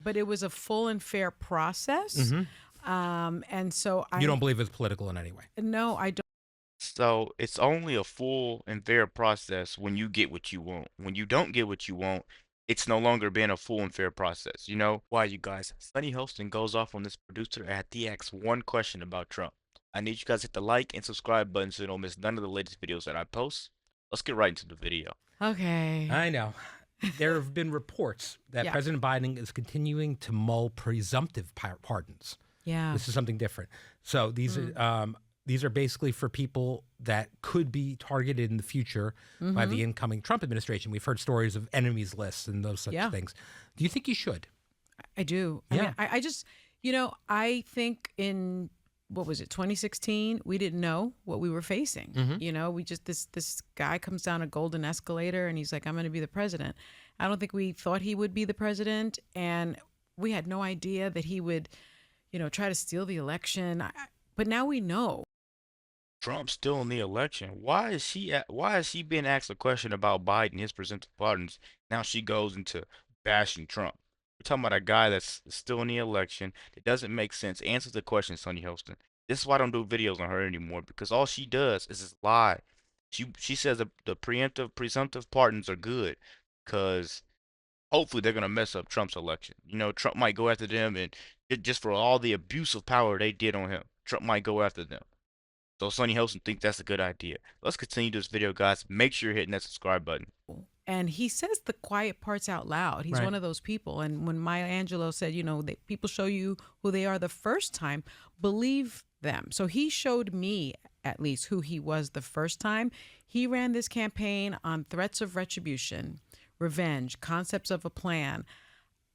but it was a full and fair process. And so You don't believe it's political in any way? No, I don't. So it's only a full and fair process when you get what you want. When you don't get what you want, it's no longer been a full and fair process. You know why, you guys? Sunny Hostin goes off on this producer after he asks one question about Trump. I need you guys to hit the like and subscribe button so you don't miss none of the latest videos that I post. Let's get right into the video. Okay. I know. There have been reports that Yeah. President Biden is continuing to mull presumptive pardons. Yeah. This is something different. So these are basically for people that could be targeted in the future by the incoming Trump administration. We've heard stories of enemies lists and those such things. Do you think you should? I do. Yeah. I mean, I just, I think in, what was it, 2016, we didn't know what we were facing. We just, this guy comes down a golden escalator and he's like, I'm going to be the president. I don't think we thought he would be the president. And we had no idea that he would, try to steal the election. But now we know. Trump's still in the election. Why is she being asked a question about Biden, his presumptive pardons? Now she goes into bashing Trump. We're talking about a guy that's still in the election. It doesn't make sense. Answer the question, Sunny Hostin. This is why I don't do videos on her anymore, because all she does is just lie. She says the presumptive pardons are good because hopefully they're gonna mess up Trump's election. Trump might go after them, and just for all the abuse of power they did on him, Trump might go after them. So Sunny Hostin thinks that's a good idea. Let's continue this video, guys. Make sure you're hitting that subscribe button. And he says the quiet parts out loud. He's one of those people. And when Maya Angelou said, that people show you who they are the first time, believe them. So he showed me, at least, who he was the first time. He ran this campaign on threats of retribution, revenge, concepts of a plan.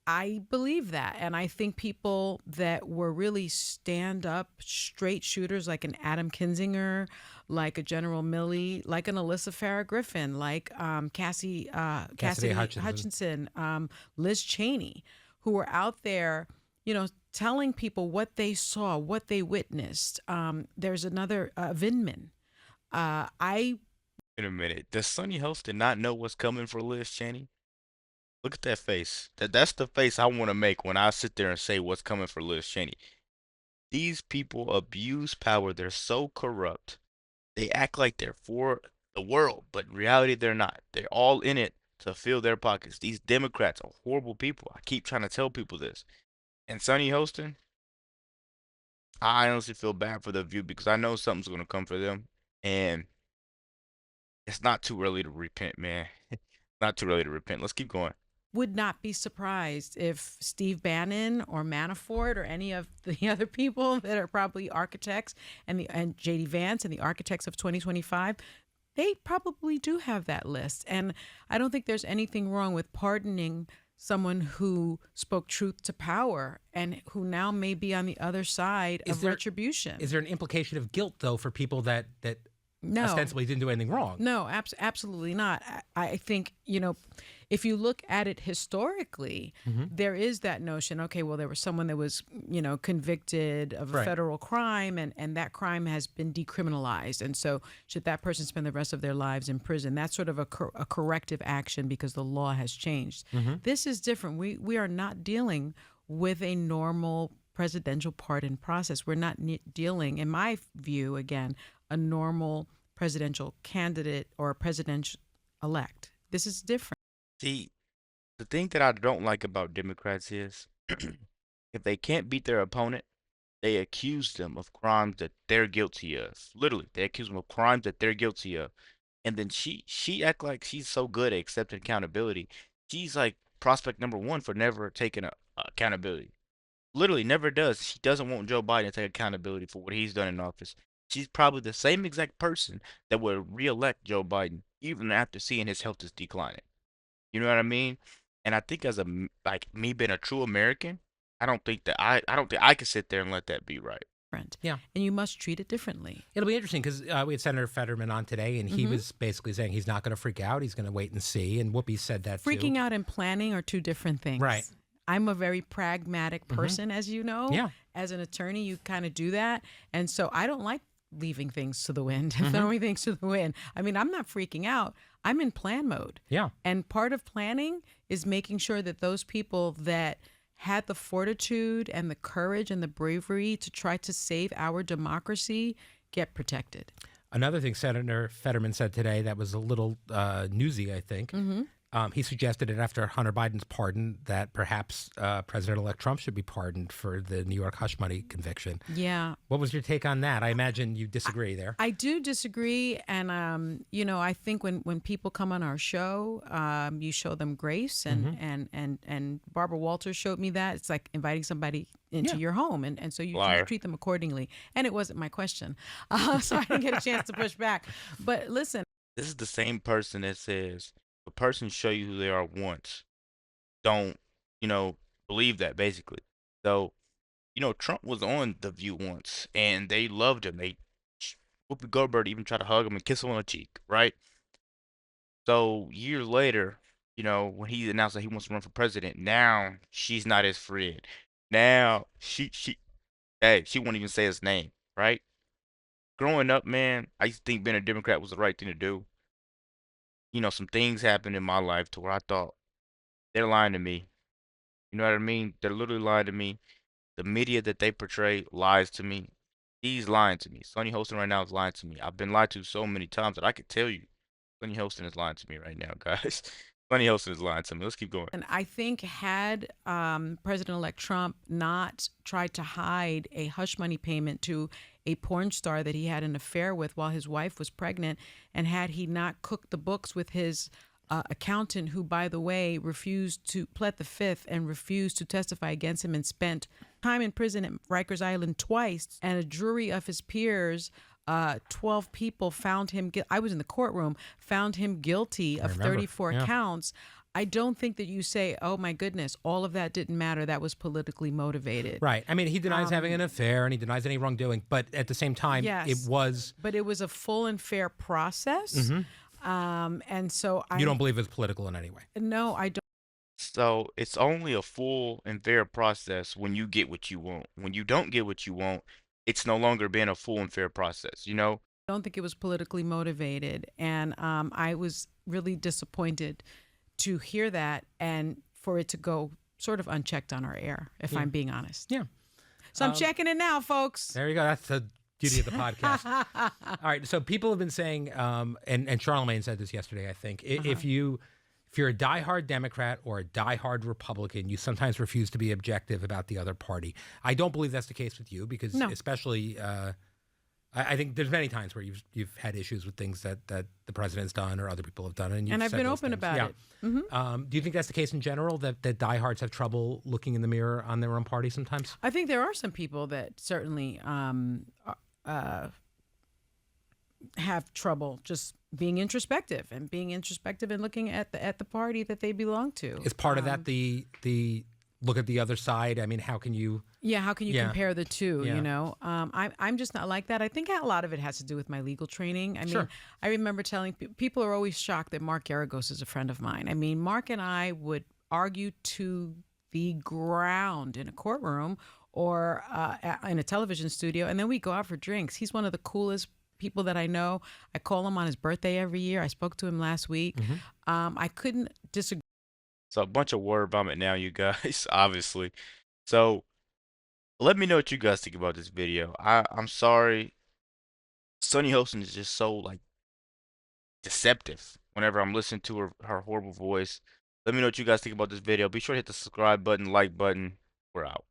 I believe that. And I think people that were really stand up straight shooters like an Adam Kinzinger, like a General Milley, like an Alyssa Farah Griffin, like Cassidy Hutchinson, Liz Cheney, who were out there, telling people what they saw, what they witnessed. There's another Vindman. Wait a minute. Does Sunny Hostin not know what's coming for Liz Cheney? Look at that face. That's the face I want to make when I sit there and say what's coming for Liz Cheney. These people abuse power. They're so corrupt. They act like they're for the world, but in reality they're not. They're all in it to fill their pockets. These Democrats are horrible people. I keep trying to tell people this. And Sunny Hostin, I honestly feel bad for the View because I know something's going to come for them. And it's not too early to repent, man. Not too early to repent. Let's keep going. Would not be surprised if Steve Bannon or Manafort or any of the other people that are probably architects and JD Vance and the architects of 2025, they probably do have that list. And I don't think there's anything wrong with pardoning someone who spoke truth to power and who now may be on the other side of retribution. Is there an implication of guilt, though, for people that No. ostensibly didn't do anything wrong? No, absolutely not. I think, if you look at it historically, there is that notion, okay, well, there was someone that was, convicted of a federal crime and that crime has been decriminalized. And so should that person spend the rest of their lives in prison? That's sort of a corrective action because the law has changed. This is different. We are not dealing with a normal presidential pardon process. We're not dealing, in my view, again, a normal presidential candidate or president-elect. This is different. See, the thing that I don't like about Democrats is if they can't beat their opponent, they accuse them of crimes that they're guilty of. Literally, they accuse them of crimes that they're guilty of. And then she act like she's so good at accepting accountability. She's like prospect number one for never taking accountability. Literally never does. She doesn't want Joe Biden to take accountability for what he's done in office. She's probably the same exact person that would reelect Joe Biden even after seeing his health is declining. You know what I mean? And I think as me being a true American, I don't think I can sit there and let that be right. Yeah. And you must treat it differently. It'll be interesting because we had Senator Fetterman on today, and he was basically saying he's not going to freak out. He's going to wait and see. And Whoopi said that Freaking out and planning are two different things. Right. I'm a very pragmatic person, as you know. Yeah. As an attorney, you kind of do that. And so I don't like leaving things to the wind, throwing things to the wind. I mean, I'm not freaking out. I'm in plan mode. Yeah. And part of planning is making sure that those people that had the fortitude and the courage and the bravery to try to save our democracy get protected. Another thing Senator Fetterman said today that was a little newsy, I think. He suggested that after Hunter Biden's pardon that perhaps President-elect Trump should be pardoned for the New York hush money conviction. Yeah. What was your take on that? I imagine you disagree there. I do disagree. And, you know, I think when people come on our show, you show them grace. And Barbara Walters showed me that. It's like inviting somebody into your home. And so you treat them accordingly. And it wasn't my question. So I didn't get a chance to push back. But listen. This is the same person that says, a person show you who they are once, don't, you know, believe that, basically. So, you know, Trump was on The View once, and they loved him. Whoopi Goldberg even tried to hug him and kiss him on the cheek, right? So, years later, you know, when he announced that he wants to run for president, now she's not his friend. Now, she won't even say his name, right? Growing up, man, I used to think being a Democrat was the right thing to do. You know, some things happened in my life to where I thought, they're lying to me. You know what I mean? They're literally lying to me. The media that they portray lies to me. He's lying to me. Sonny Hostin right now is lying to me. I've been lied to so many times that I could tell you, Sonny Hostin is lying to me right now, guys. Sonny Hostin is lying to me. Let's keep going. And I think had President-elect Trump not tried to hide a hush money payment to a porn star that he had an affair with while his wife was pregnant, and had he not cooked the books with his accountant, who, by the way, refused to plead the fifth and refused to testify against him and spent time in prison at Rikers Island twice, and a jury of his peers, 12 people found him, I was in the courtroom, found him guilty of 34 counts. I don't think that you say, oh, my goodness, all of that didn't matter. That was politically motivated. Right. I mean, he denies having an affair and he denies any wrongdoing. But at the same time, it was. But it was a full and fair process. And so you don't believe it's political in any way? No, I don't. So it's only a full and fair process when you get what you want. When you don't get what you want, it's no longer been a full and fair process, you know? I don't think it was politically motivated. And I was really disappointed to hear that and for it to go sort of unchecked on our air, if I'm being honest. Yeah. So I'm checking it now, folks. There you go. That's the beauty of the podcast. All right. So people have been saying, and Charlemagne said this yesterday, I think, if you're a diehard Democrat or a diehard Republican, you sometimes refuse to be objective about the other party. I don't believe that's the case with you because especially I think there's many times where you've had issues with things that the president's done or other people have done, and I've been open about it. Do you think that's the case in general, that diehards have trouble looking in the mirror on their own party sometimes? I think there are some people that certainly have trouble just being introspective and looking at the party that they belong to. Is part of that the look at the other side? I mean, how can you? Yeah, how can you compare the two? You know, I'm just not like that. I think a lot of it has to do with my legal training. I mean, I remember telling people are always shocked that Mark Garagos is a friend of mine. I mean, Mark and I would argue to the ground in a courtroom or in a television studio, and then we go out for drinks. He's one of the coolest people that I know. I call him on his birthday every year. I spoke to him last week. I couldn't disagree. So a bunch of word vomit now, you guys, obviously. So let me know what you guys think about this video. I'm sorry. Sonny Hostin is just so like deceptive whenever I'm listening to her horrible voice. Let me know what you guys think about this video. Be sure to hit the subscribe button, like button. We're out.